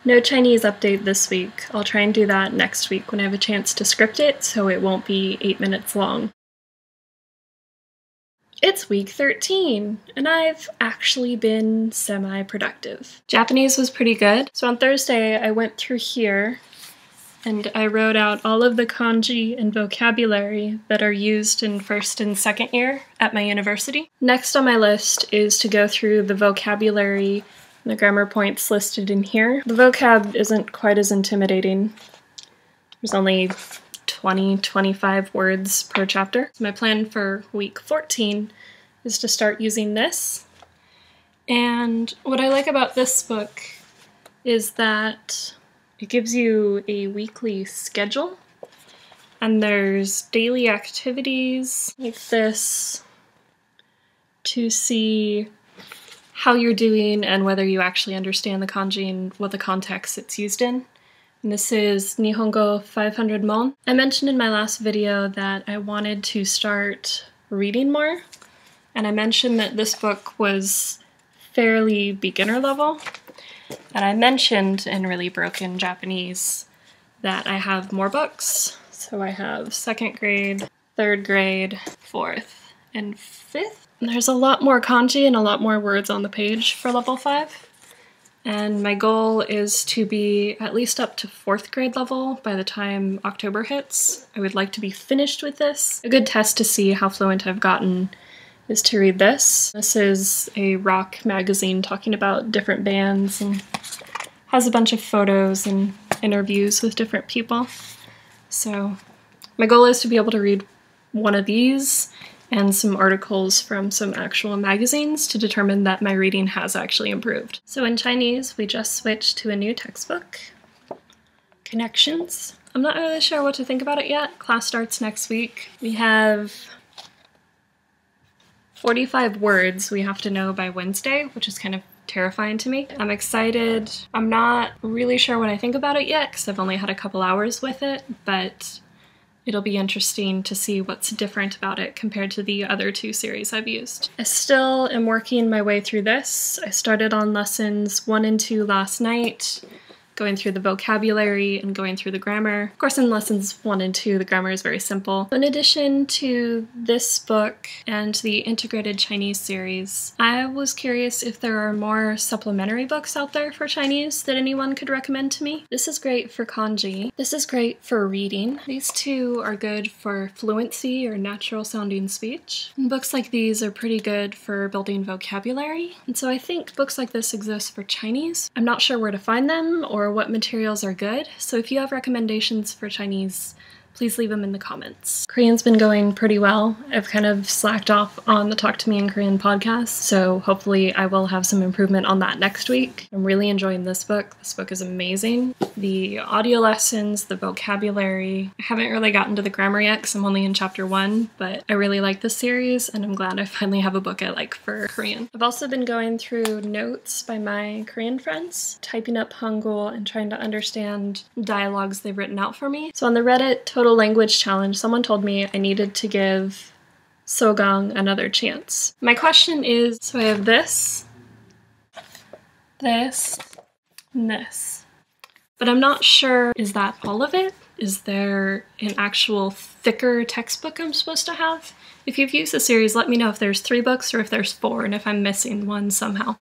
No Chinese update this week. I'll try and do that next week when I have a chance to script it, so it won't be 8 minutes long. It's week 13, and I've actually been semi-productive. Japanese was pretty good. So on Thursday, I went through here, and I wrote out all of the kanji and vocabulary that are used in first and second year at my university. Next on my list is to go through the vocabulary and the grammar points listed in here. The vocab isn't quite as intimidating. There's only 20-25 words per chapter. So my plan for week 14 is to start using this. And what I like about this book is that it gives you a weekly schedule, and there's daily activities like this to see how you're doing and whether you actually understand the kanji and what the context it's used in. And this is Nihongo 500 Mon. I mentioned in my last video that I wanted to start reading more, and I mentioned that this book was fairly beginner level. And I mentioned in really broken Japanese that I have more books. So I have 2nd grade, 3rd grade, 4th, and 5th. And there's a lot more kanji and a lot more words on the page for level 5. And my goal is to be at least up to 4th grade level by the time October hits. I would like to be finished with this. A good test to see how fluent I've gotten is to read this. This is a rock magazine talking about different bands and has a bunch of photos and interviews with different people. So my goal is to be able to read one of these and some articles from some actual magazines to determine that my reading has actually improved. So in Chinese, we just switched to a new textbook, Connections. I'm not really sure what to think about it yet. Class starts next week. We have 45 words we have to know by Wednesday, which is kind of terrifying to me. I'm excited. I'm not really sure what I think about it yet because I've only had a couple hours with it, but it'll be interesting to see what's different about it compared to the other 2 series I've used. I still am working my way through this. I started on lessons 1 and 2 last night, going through the vocabulary and going through the grammar. Of course, in lessons 1 and 2, the grammar is very simple. In addition to this book and the integrated Chinese series, I was curious if there are more supplementary books out there for Chinese that anyone could recommend to me. This is great for kanji. This is great for reading. These 2 are good for fluency or natural sounding speech. And books like these are pretty good for building vocabulary. And so I think books like this exist for Chinese. I'm not sure where to find them or what materials are good, so if you have recommendations for Chinese, please leave them in the comments. Korean's been going pretty well. I've kind of slacked off on the Talk to Me in Korean podcast, so hopefully I will have some improvement on that next week. I'm really enjoying this book. This book is amazing. The audio lessons, the vocabulary. I haven't really gotten to the grammar yet because I'm only in chapter 1, but I really like this series and I'm glad I finally have a book I like for Korean. I've also been going through notes by my Korean friends, typing up Hangul and trying to understand dialogues they've written out for me. So on the Reddit Total Language Challenge, someone told me I needed to give Sogang another chance. My question is, so I have this, this, and this. But I'm not sure, is that all of it? Is there an actual thicker textbook I'm supposed to have? If you've used the series, let me know if there's 3 books or if there's 4 and if I'm missing one somehow.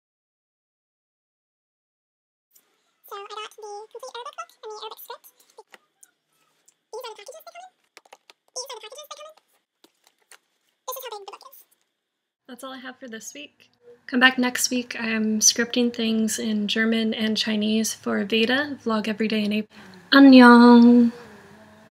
So I got the complete Arabic book and the Arabic script. These are the packages they come in. These are the packages they come in. This is how big the book is. That's all I have for this week. Come back next week. I am scripting things in German and Chinese for VEDA, vlog every day in April. Annyeong!